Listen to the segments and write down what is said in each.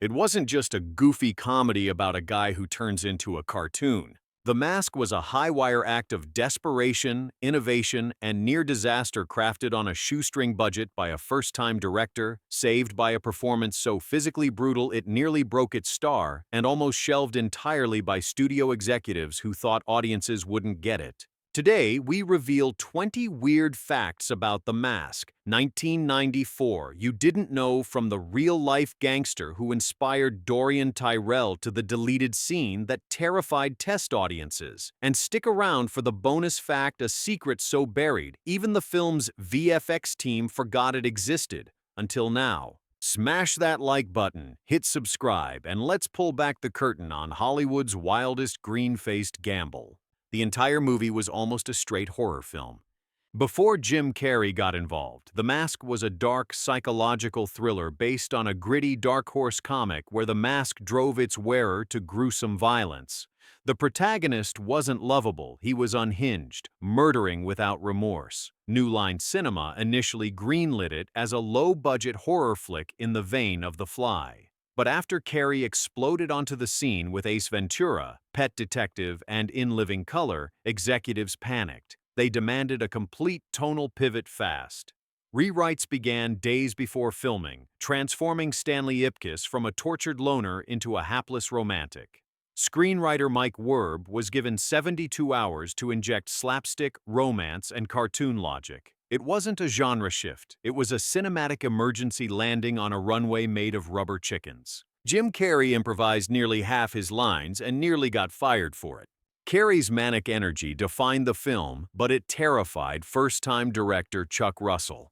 It wasn't just a goofy comedy about a guy who turns into a cartoon. The Mask was a high-wire act of desperation, innovation, and near disaster crafted on a shoestring budget by a first-time director, saved by a performance so physically brutal it nearly broke its star, and almost shelved entirely by studio executives who thought audiences wouldn't get it. Today, we reveal 20 weird facts about The Mask, 1994, you didn't know from the real-life gangster who inspired Dorian Tyrell to the deleted scene that terrified test audiences. And stick around for the bonus fact, a secret so buried, even the film's VFX team forgot it existed, until now. Smash that like button, hit subscribe, and let's pull back the curtain on Hollywood's wildest green-faced gamble. The entire movie was almost a straight horror film. Before Jim Carrey got involved, The Mask was a dark, psychological thriller based on a gritty Dark Horse comic where the mask drove its wearer to gruesome violence. The protagonist wasn't lovable, he was unhinged, murdering without remorse. New Line Cinema initially greenlit it as a low-budget horror flick in the vein of The Fly. But after Carrey exploded onto the scene with Ace Ventura, Pet Detective, and In Living Color, executives panicked. They demanded a complete tonal pivot fast. Rewrites began days before filming, transforming Stanley Ipkiss from a tortured loner into a hapless romantic. Screenwriter Mike Werb was given 72 hours to inject slapstick, romance, and cartoon logic. It wasn't a genre shift, it was a cinematic emergency landing on a runway made of rubber chickens. Jim Carrey improvised nearly half his lines and nearly got fired for it. Carrey's manic energy defined the film, but it terrified first-time director Chuck Russell.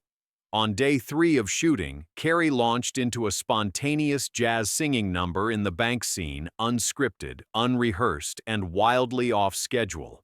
On day 3 of shooting, Carrey launched into a spontaneous jazz singing number in the bank scene, unscripted, unrehearsed, and wildly off schedule.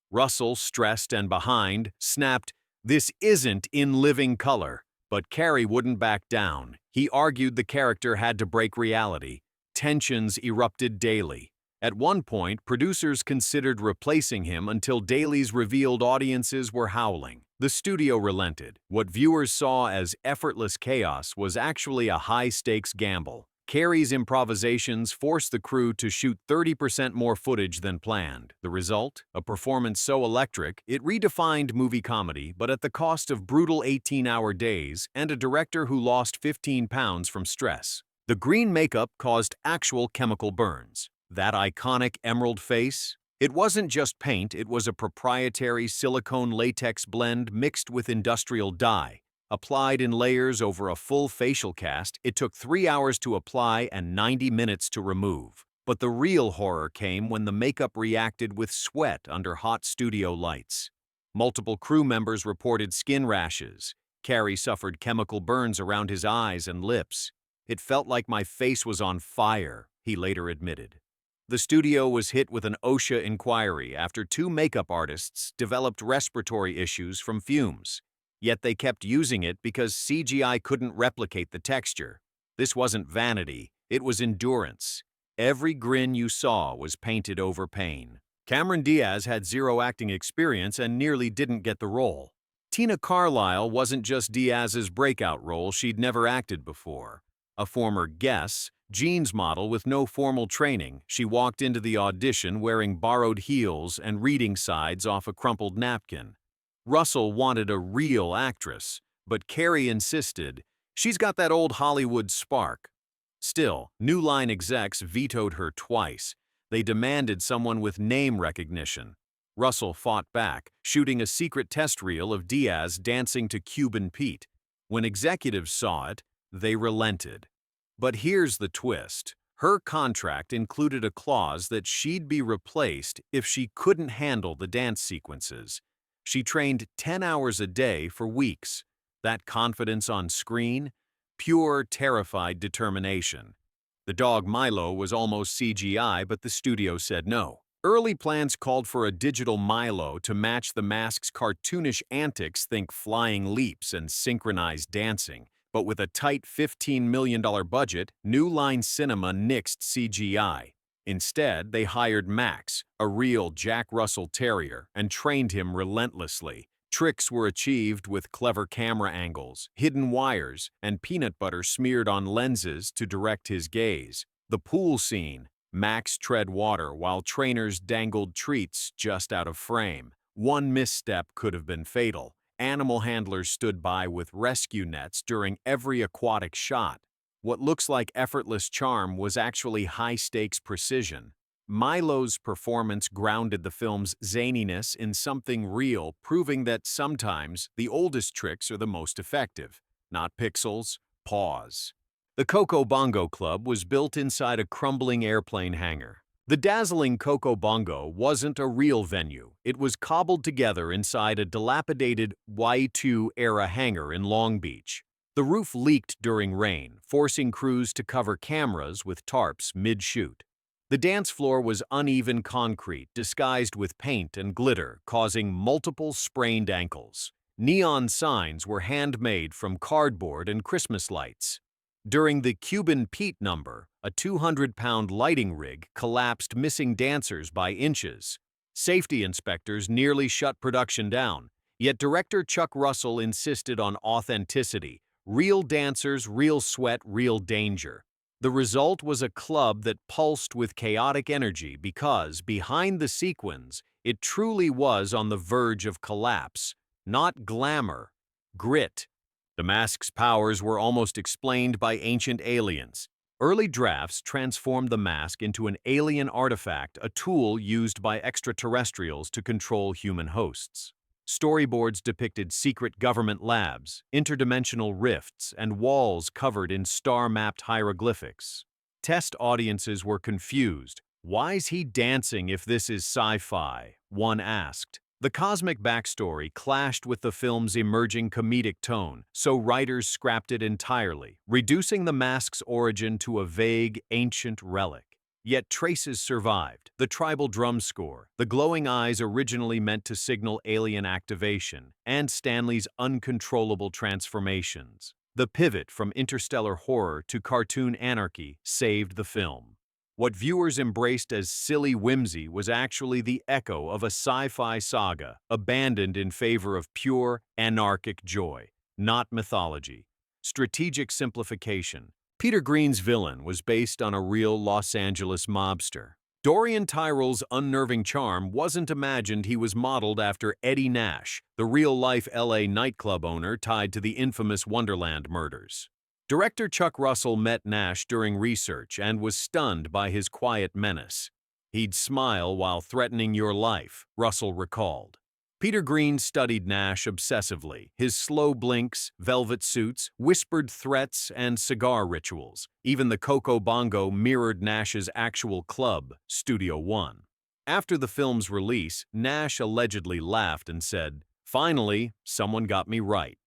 Russell, stressed and behind, snapped, "This isn't In Living Color." But Carrey wouldn't back down. He argued the character had to break reality. Tensions erupted daily. At one point, producers considered replacing him until dailies revealed audiences were howling. The studio relented. What viewers saw as effortless chaos was actually a high-stakes gamble. Carrey's improvisations forced the crew to shoot 30% more footage than planned. The result? A performance so electric, it redefined movie comedy, but at the cost of brutal 18-hour days and a director who lost 15 pounds from stress. The green makeup caused actual chemical burns. That iconic emerald face? It wasn't just paint, it was a proprietary silicone latex blend mixed with industrial dye. Applied in layers over a full facial cast, it took 3 hours to apply and 90 minutes to remove. But the real horror came when the makeup reacted with sweat under hot studio lights. Multiple crew members reported skin rashes. Carrey suffered chemical burns around his eyes and lips. "It felt like my face was on fire," he later admitted. The studio was hit with an OSHA inquiry after 2 makeup artists developed respiratory issues from fumes. Yet they kept using it because CGI couldn't replicate the texture. This wasn't vanity, it was endurance. Every grin you saw was painted over pain. Cameron Diaz had 0 acting experience and nearly didn't get the role. Tina Carlisle wasn't just Diaz's breakout role, she'd never acted before. A former Guess jeans model with no formal training, she walked into the audition wearing borrowed heels and reading sides off a crumpled napkin. Russell wanted a real actress, but Carrey insisted, "She's got that old Hollywood spark." Still, New Line execs vetoed her twice. They demanded someone with name recognition. Russell fought back, shooting a secret test reel of Diaz dancing to Cuban Pete. When executives saw it, they relented. But here's the twist. Her contract included a clause that she'd be replaced if she couldn't handle the dance sequences. She trained 10 hours a day for weeks. That confidence on screen? Pure, terrified determination. The dog Milo was almost CGI, but the studio said no. Early plans called for a digital Milo to match the mask's cartoonish antics, think flying leaps and synchronized dancing. But with a tight $15 million budget, New Line Cinema nixed CGI. Instead, they hired Max, a real Jack Russell Terrier, and trained him relentlessly. Tricks were achieved with clever camera angles, hidden wires, and peanut butter smeared on lenses to direct his gaze. The pool scene. Max tread water while trainers dangled treats just out of frame. One misstep could have been fatal. Animal handlers stood by with rescue nets during every aquatic shot. What looks like effortless charm was actually high-stakes precision. Milo's performance grounded the film's zaniness in something real, proving that sometimes the oldest tricks are the most effective. Not pixels, pause. The Coco Bongo Club was built inside a crumbling airplane hangar. The dazzling Coco Bongo wasn't a real venue. It was cobbled together inside a dilapidated Y2-era hangar in Long Beach. The roof leaked during rain, forcing crews to cover cameras with tarps mid-shoot. The dance floor was uneven concrete disguised with paint and glitter, causing multiple sprained ankles. Neon signs were handmade from cardboard and Christmas lights. During the Cuban Pete number, a 200-pound lighting rig collapsed, missing dancers by inches. Safety inspectors nearly shut production down, yet director Chuck Russell insisted on authenticity. Real dancers, real sweat, real danger. The result was a club that pulsed with chaotic energy because, behind the sequins, it truly was on the verge of collapse. Not glamour, grit. The mask's powers were almost explained by ancient aliens. Early drafts transformed the mask into an alien artifact, a tool used by extraterrestrials to control human hosts. Storyboards depicted secret government labs, interdimensional rifts, and walls covered in star-mapped hieroglyphics. Test audiences were confused. "Why's he dancing if this is sci-fi?" one asked. The cosmic backstory clashed with the film's emerging comedic tone, so writers scrapped it entirely, reducing the mask's origin to a vague, ancient relic. Yet traces survived: the tribal drum score, the glowing eyes originally meant to signal alien activation, and Stanley's uncontrollable transformations. The pivot from interstellar horror to cartoon anarchy saved the film. What viewers embraced as silly whimsy was actually the echo of a sci-fi saga, abandoned in favor of pure, anarchic joy, not mythology. Strategic simplification. Peter Green's villain was based on a real Los Angeles mobster. Dorian Tyrell's unnerving charm wasn't imagined. He was modeled after Eddie Nash, the real-life LA nightclub owner tied to the infamous Wonderland murders. Director Chuck Russell met Nash during research and was stunned by his quiet menace. "He'd smile while threatening your life," Russell recalled. Peter Green studied Nash obsessively. His slow blinks, velvet suits, whispered threats, and cigar rituals. Even the Coco Bongo mirrored Nash's actual club, Studio One. After the film's release, Nash allegedly laughed and said, "Finally, someone got me right."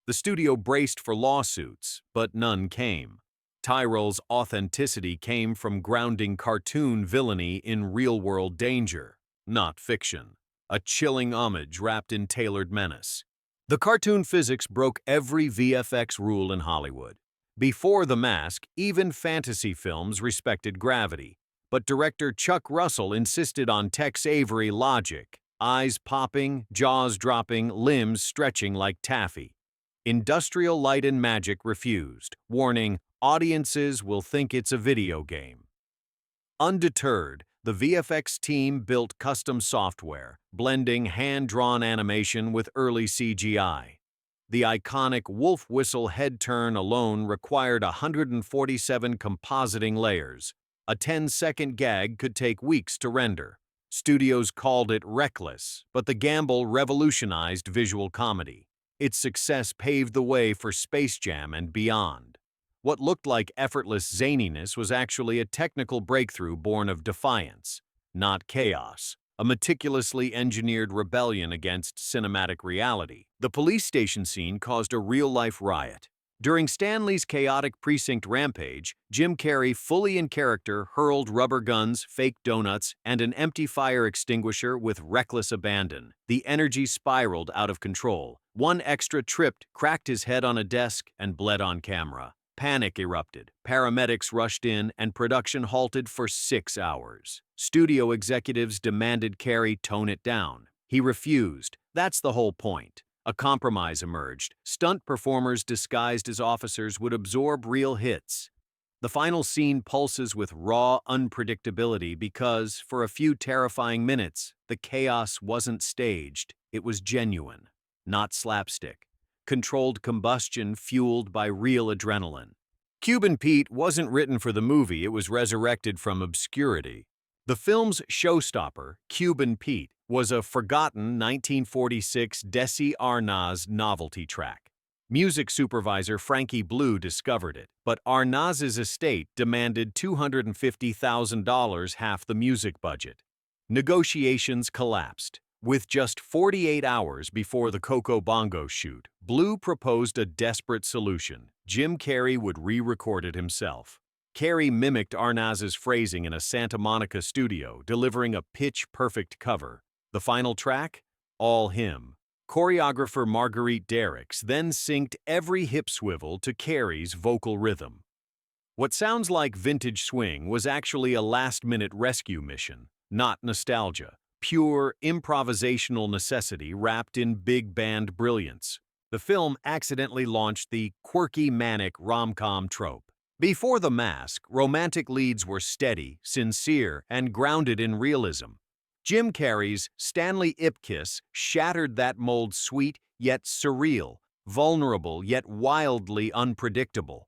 The studio braced for lawsuits, but none came. Tyrell's authenticity came from grounding cartoon villainy in real-world danger, not fiction. A chilling homage wrapped in tailored menace. The cartoon physics broke every VFX rule in Hollywood. Before The Mask, even fantasy films respected gravity. But director Chuck Russell insisted on Tex Avery logic: eyes popping, jaws dropping, limbs stretching like taffy. Industrial Light and Magic refused, warning, "Audiences will think it's a video game." Undeterred, the VFX team built custom software, blending hand-drawn animation with early CGI. The iconic wolf whistle head turn alone required 147 compositing layers. A 10-second gag could take weeks to render. Studios called it reckless, but the gamble revolutionized visual comedy. Its success paved the way for Space Jam and beyond. What looked like effortless zaniness was actually a technical breakthrough born of defiance, not chaos, a meticulously engineered rebellion against cinematic reality. The police station scene caused a real-life riot. During Stanley's chaotic precinct rampage, Jim Carrey, fully in character, hurled rubber guns, fake donuts, and an empty fire extinguisher with reckless abandon. The energy spiraled out of control. One extra tripped, cracked his head on a desk, and bled on camera. Panic erupted. Paramedics rushed in, and production halted for 6 hours. Studio executives demanded Carrey tone it down. He refused. That's the whole point. A compromise emerged. Stunt performers disguised as officers would absorb real hits. The final scene pulses with raw unpredictability because, for a few terrifying minutes, the chaos wasn't staged. It was genuine, not slapstick. Controlled combustion fueled by real adrenaline. Cuban Pete wasn't written for the movie, it was resurrected from obscurity. The film's showstopper, Cuban Pete, was a forgotten 1946 Desi Arnaz novelty track. Music supervisor Frankie Blue discovered it, but Arnaz's estate demanded $250,000, half the music budget. Negotiations collapsed. With just 48 hours before the Coco Bongo shoot, Blue proposed a desperate solution. Jim Carrey would re-record it himself. Carrey mimicked Arnaz's phrasing in a Santa Monica studio, delivering a pitch-perfect cover. The final track? All him. Choreographer Marguerite Derricks then synced every hip swivel to Carrey's vocal rhythm. What sounds like vintage swing was actually a last-minute rescue mission, not nostalgia. Pure, improvisational necessity wrapped in big band brilliance. The film accidentally launched the quirky, manic rom-com trope. Before The Mask, romantic leads were steady, sincere, and grounded in realism. Jim Carrey's Stanley Ipkiss shattered that mold, sweet yet surreal, vulnerable yet wildly unpredictable.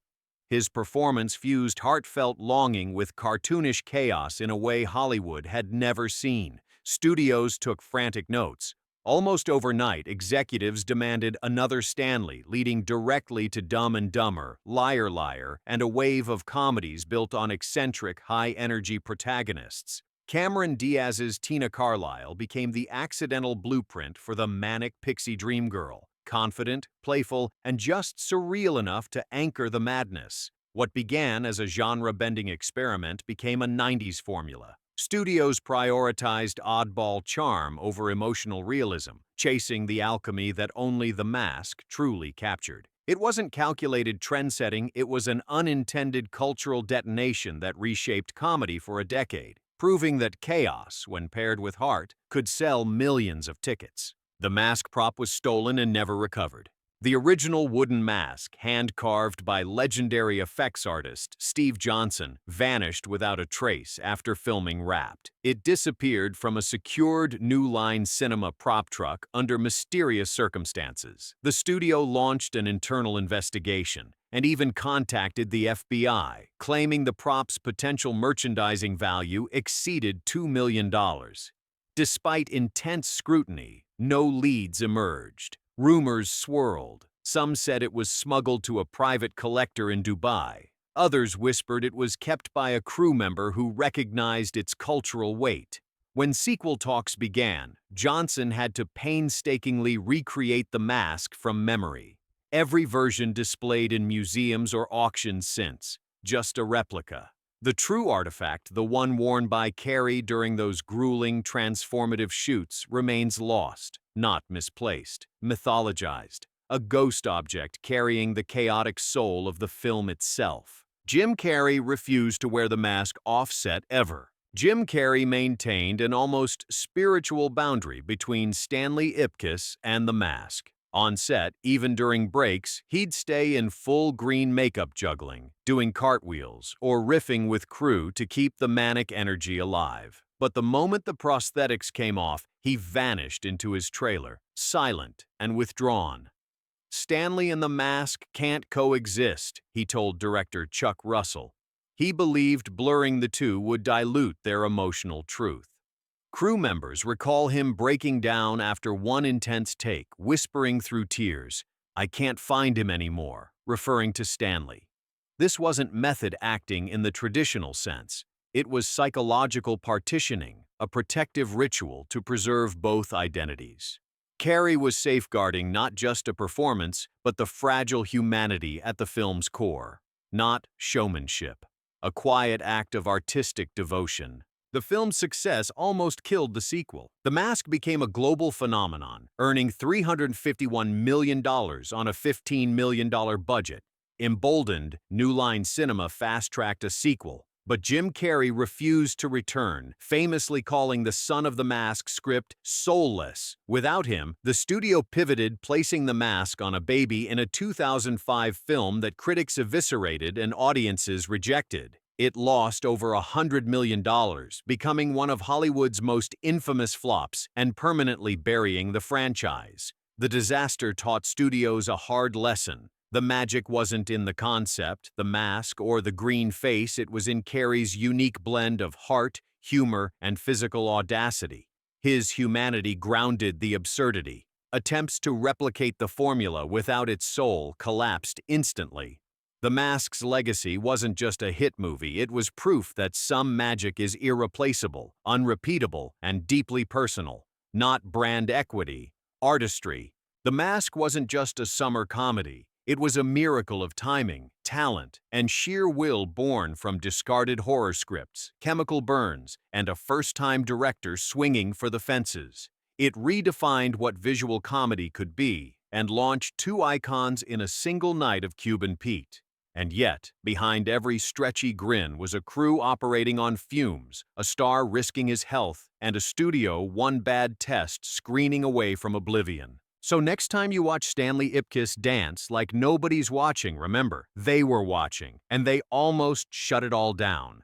His performance fused heartfelt longing with cartoonish chaos in a way Hollywood had never seen. Studios took frantic notes. Almost overnight, executives demanded another Stanley, leading directly to Dumb and Dumber, Liar Liar, and a wave of comedies built on eccentric, high-energy protagonists. Cameron Diaz's Tina Carlisle became the accidental blueprint for the manic pixie dream girl, confident, playful, and just surreal enough to anchor the madness. What began as a genre-bending experiment became a 90s formula. Studios prioritized oddball charm over emotional realism, chasing the alchemy that only The Mask truly captured. It wasn't calculated trend-setting, it was an unintended cultural detonation that reshaped comedy for a decade, proving that chaos, when paired with heart, could sell millions of tickets. The mask prop was stolen and never recovered. The original wooden mask, hand-carved by legendary effects artist Steve Johnson, vanished without a trace after filming Wrapped. It disappeared from a secured New Line Cinema prop truck under mysterious circumstances. The studio launched an internal investigation and even contacted the FBI, claiming the prop's potential merchandising value exceeded $2 million. Despite intense scrutiny, no leads emerged. Rumors swirled. Some said it was smuggled to a private collector in Dubai. Others whispered it was kept by a crew member who recognized its cultural weight. When sequel talks began, Johnson had to painstakingly recreate the mask from memory. Every version displayed in museums or auctions since, just a replica. The true artifact, the one worn by Carrey during those grueling, transformative shoots, remains lost, not misplaced, mythologized, a ghost object carrying the chaotic soul of the film itself. Jim Carrey refused to wear the mask off-set ever. Jim Carrey maintained an almost spiritual boundary between Stanley Ipkiss and the mask. On set, even during breaks, he'd stay in full green makeup juggling, doing cartwheels, or riffing with crew to keep the manic energy alive. But the moment the prosthetics came off, he vanished into his trailer, silent and withdrawn. Stanley and the mask can't coexist, he told director Chuck Russell. He believed blurring the two would dilute their emotional truth. Crew members recall him breaking down after one intense take, whispering through tears, "I can't find him anymore," referring to Stanley. This wasn't method acting in the traditional sense. It was psychological partitioning, a protective ritual to preserve both identities. Carrey was safeguarding not just a performance, but the fragile humanity at the film's core. Not showmanship. A quiet act of artistic devotion. The film's success almost killed the sequel. The Mask became a global phenomenon, earning $351 million on a $15 million budget. Emboldened, New Line Cinema fast-tracked a sequel, But Jim Carrey refused to return, famously calling the Son of the Mask script soulless. Without him, the studio pivoted, placing the mask on a baby in a 2005 film that critics eviscerated and audiences rejected. It lost over $100 million, becoming one of Hollywood's most infamous flops and permanently burying the franchise. The disaster taught studios a hard lesson. The magic wasn't in the concept, the mask, or the green face. It was in Carrey's unique blend of heart, humor, and physical audacity. His humanity grounded the absurdity. Attempts to replicate the formula without its soul collapsed instantly. The Mask's legacy wasn't just a hit movie, it was proof that some magic is irreplaceable, unrepeatable, and deeply personal. Not brand equity, artistry. The Mask wasn't just a summer comedy. It was a miracle of timing, talent, and sheer will born from discarded horror scripts, chemical burns, and a first-time director swinging for the fences. It redefined what visual comedy could be and launched two icons in a single night of Cuban Pete. And yet, behind every stretchy grin was a crew operating on fumes, a star risking his health, and a studio one bad test screening away from oblivion. So next time you watch Stanley Ipkiss dance like nobody's watching, remember, they were watching, and they almost shut it all down.